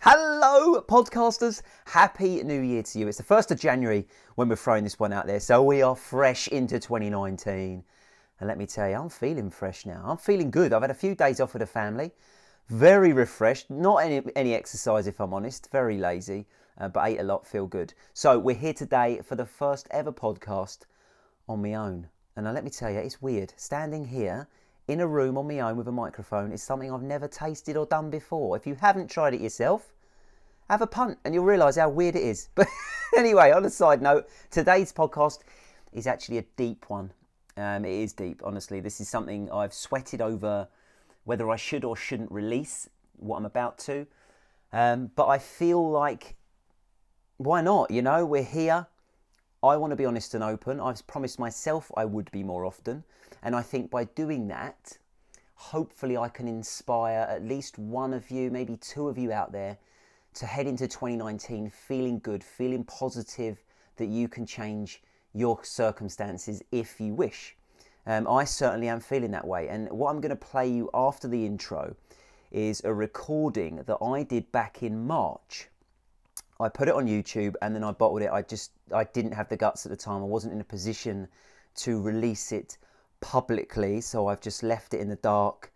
Hello, podcasters. Happy New Year to you. It's the 1st of January when we're throwing this one out there, so we are fresh into 2019. And let me tell you, I'm feeling fresh now. I'm feeling good. I've had a few days off with the family. Very refreshed. Not any exercise, if I'm honest. Very lazy, but ate a lot, feel good. So we're here today for the first ever podcast on my own. And now let me tell you, it's weird. Standing here in a room on my own with a microphone is something I've never tasted or done before. If you haven't tried it yourself, have a punt and you'll realise how weird it is. But anyway, on a side note, today's podcast is actually a deep one. It is deep, honestly. This is something I've sweated over whether I should or shouldn't release what I'm about to. But I feel like, why not? You know, we're here. I want to be honest and open. I've promised myself I would be more often. And I think by doing that, hopefully I can inspire at least one of you, maybe two of you out there to head into 2019 feeling good, feeling positive that you can change your circumstances if you wish. I certainly am feeling that way. And what I'm going to play you after the intro is a recording that I did back in March. I put it on YouTube and then I bottled it. I didn't have the guts at the time. I wasn't in a position to release it publicly, so I've just left it in the dark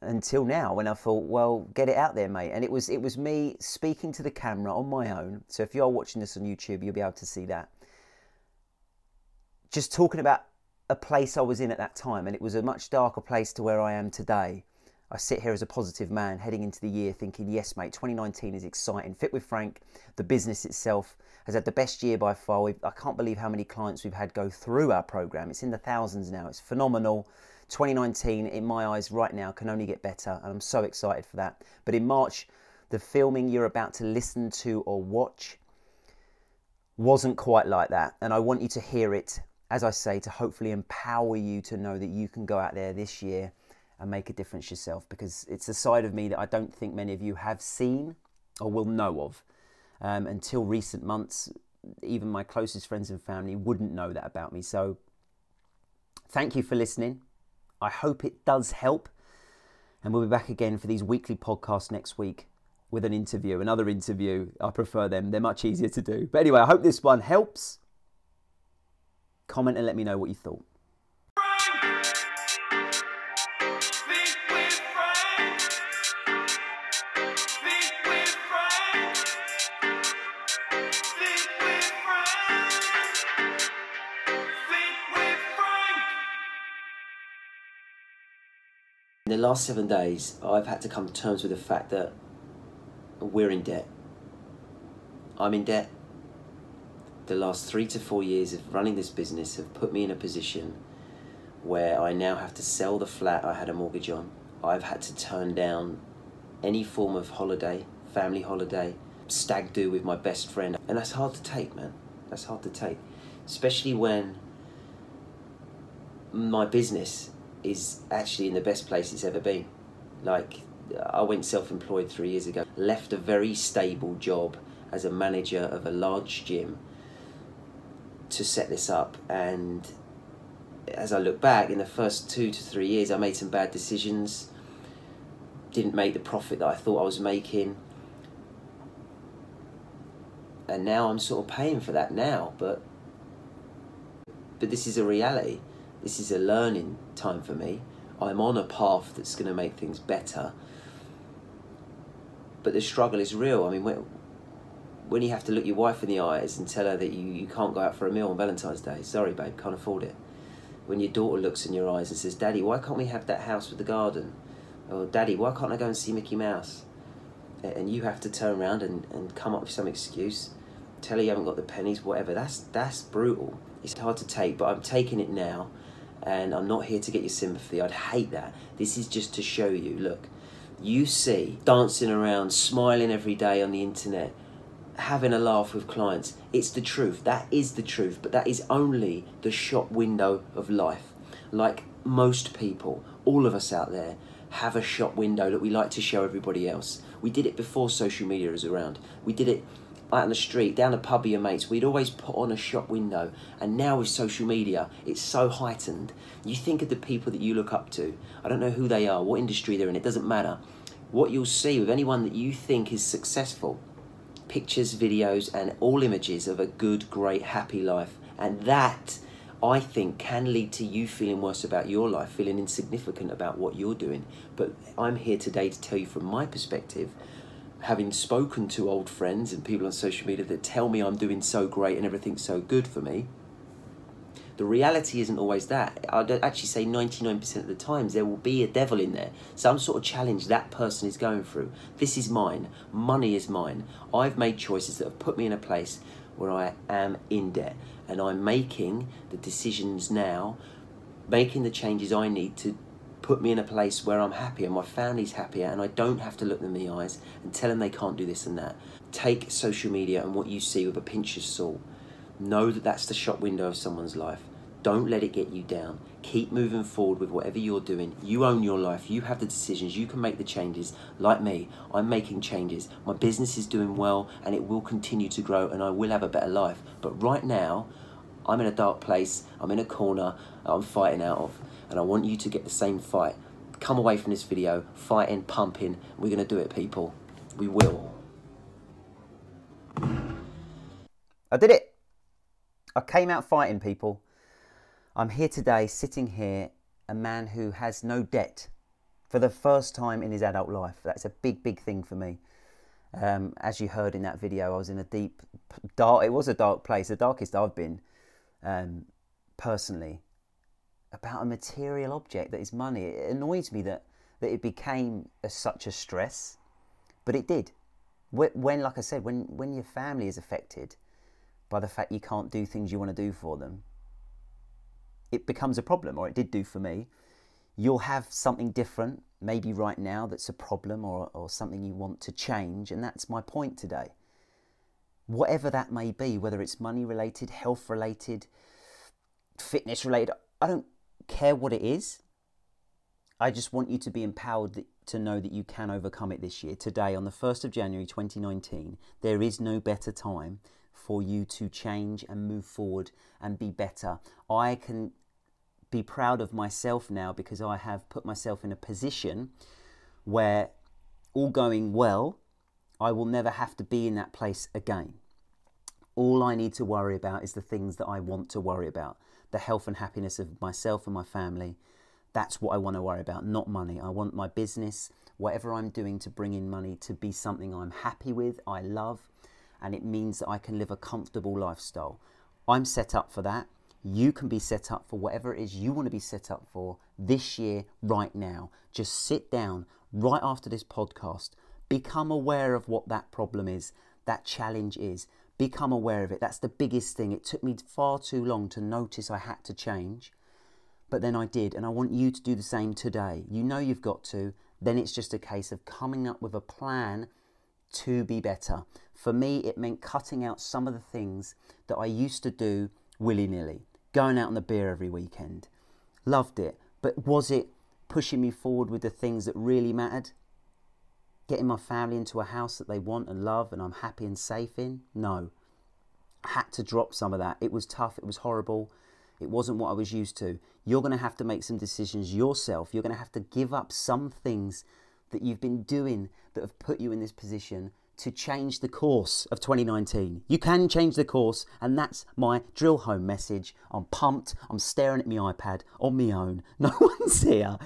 until now, when I thought, well, get it out there, mate. And it was me speaking to the camera on my own. So if you are watching this on YouTube, you'll be able to see that. Just talking about a place I was in at that time, and it was a much darker place to where I am today. I sit here as a positive man heading into the year thinking, yes, mate, 2019 is exciting. Fit with Frank, the business itself, has had the best year by far. I can't believe how many clients we've had go through our program. It's in the thousands now. It's phenomenal. 2019, in my eyes right now, can only get better, and I'm so excited for that. But in March, the filming you're about to listen to or watch wasn't quite like that. And I want you to hear it, as I say, to hopefully empower you to know that you can go out there this year and make a difference yourself, because it's a side of me that I don't think many of you have seen or will know of. Until recent months, even my closest friends and family wouldn't know that about me. So thank you for listening. I hope it does help. And we'll be back again for these weekly podcasts next week with an interview, another interview. I prefer them. They're much easier to do. But anyway, I hope this one helps. Comment and let me know what you thought. In the last 7 days, I've had to come to terms with the fact that we're in debt. I'm in debt. The last 3 to 4 years of running this business have put me in a position where I now have to sell the flat I had a mortgage on. I've had to turn down any form of holiday, family holiday, stag do with my best friend. And that's hard to take, man. That's hard to take. Especially when my business is actually in the best place it's ever been. Like, I went self-employed 3 years ago, left a very stable job as a manager of a large gym to set this up. And as I look back, in the first 2 to 3 years, I made some bad decisions, didn't make the profit that I thought I was making. And now I'm sort of paying for that now, but this is a reality. This is a learning time for me. I'm on a path that's going to make things better. But the struggle is real. I mean, when you have to look your wife in the eyes and tell her that you can't go out for a meal on Valentine's Day. Sorry, babe, can't afford it. When your daughter looks in your eyes and says, Daddy, why can't we have that house with the garden? Or, Daddy, why can't I go and see Mickey Mouse? And you have to turn around and come up with some excuse. Tell her you haven't got the pennies, whatever. That's brutal. It's hard to take, but I'm taking it now. And I'm not here to get your sympathy. I'd hate that. This is just to show you, look, you see dancing around, smiling every day on the internet, having a laugh with clients. It's the truth. That is the truth. But that is only the shop window of life. Like most people, all of us out there, have a shop window that we like to show everybody else. We did it before social media was around. We did it out on the street, down a pub with your mates. We'd always put on a shop window. And now with social media, it's so heightened. You think of the people that you look up to. I don't know who they are, what industry they're in, it doesn't matter. what you'll see with anyone that you think is successful, pictures, videos, and all images of a good, great, happy life. And that, I think, can lead to you feeling worse about your life, feeling insignificant about what you're doing. But I'm here today to tell you from my perspective, having spoken to old friends and people on social media that tell me I'm doing so great and everything's so good for me, the reality isn't always that. I'd actually say 99% of the times there will be a devil in there. Some sort of challenge that person is going through. This is mine. Money is mine. I've made choices that have put me in a place where I am in debt. And I'm making the decisions now, making the changes I need to put me in a place where I'm happier, my family's happier, and I don't have to look them in the eyes and tell them they can't do this and that. Take social media and what you see with a pinch of salt. Know that that's the shop window of someone's life. Don't let it get you down. Keep moving forward with whatever you're doing. You own your life. You have the decisions. You can make the changes. Like me, I'm making changes. My business is doing well and it will continue to grow and I will have a better life. But right now, I'm in a dark place. I'm in a corner I'm fighting out of. And I want you to get the same fight. Come away from this video, fighting, pumping. We're going to do it, people. We will. I did it. I came out fighting, people. I'm here today, sitting here, a man who has no debt for the first time in his adult life. That's a big, big thing for me. As you heard in that video, I was in a deep, dark, it was a dark place, the darkest I've been, personally, about a material object that is money. It annoys me that it became such a stress, but it did. When, like I said, when your family is affected by the fact you can't do things you want to do for them, it becomes a problem, or it did do for me. You'll have something different, maybe right now, that's a problem or something you want to change, and that's my point today. Whatever that may be, whether it's money related, health related, fitness related, I don't care what it is. I just want you to be empowered to know that you can overcome it this year. Today, on the 1st of January 2019, there is no better time for you to change and move forward and be better. I can be proud of myself now because I have put myself in a position where, all going well, I will never have to be in that place again. All I need to worry about is the things that I want to worry about. The health and happiness of myself and my family. That's what I want to worry about, not money. I want my business, whatever I'm doing to bring in money, to be something I'm happy with, I love, and it means that I can live a comfortable lifestyle. I'm set up for that. You can be set up for whatever it is you want to be set up for this year, right now. Just sit down right after this podcast. Become aware of what that problem is, that challenge is. Become aware of it. That's the biggest thing. It took me far too long to notice I had to change, but then I did, and I want you to do the same today. You know you've got to. Then it's just a case of coming up with a plan to be better. For me, it meant cutting out some of the things that I used to do willy-nilly. Going out on the beer every weekend. Loved it. But was it pushing me forward with the things that really mattered? Getting my family into a house that they want and love and I'm happy and safe in? No. I had to drop some of that. It was tough. It was horrible. It wasn't what I was used to. You're going to have to make some decisions yourself. You're going to have to give up some things that you've been doing that have put you in this position to change the course of 2019. You can change the course, and that's my drill home message. I'm pumped. I'm staring at my iPad on my own. No one's here,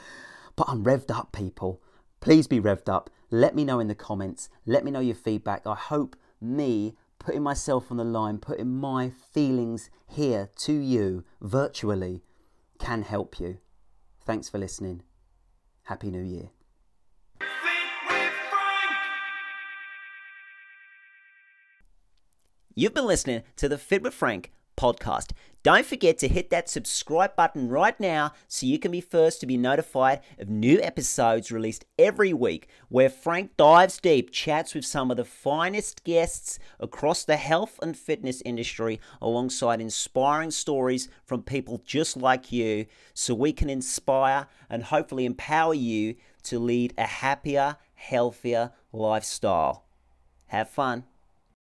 but I'm revved up, people. Please be revved up. Let me know in the comments. Let me know your feedback. I hope me putting myself on the line, putting my feelings here to you virtually can help you. Thanks for listening. Happy New Year. You've been listening to the Fit with Frank podcast. Don't forget to hit that subscribe button right now so you can be first to be notified of new episodes released every week, where Frank dives deep, chats with some of the finest guests across the health and fitness industry, alongside inspiring stories from people just like you, so we can inspire and hopefully empower you to lead a happier, healthier lifestyle. Have fun.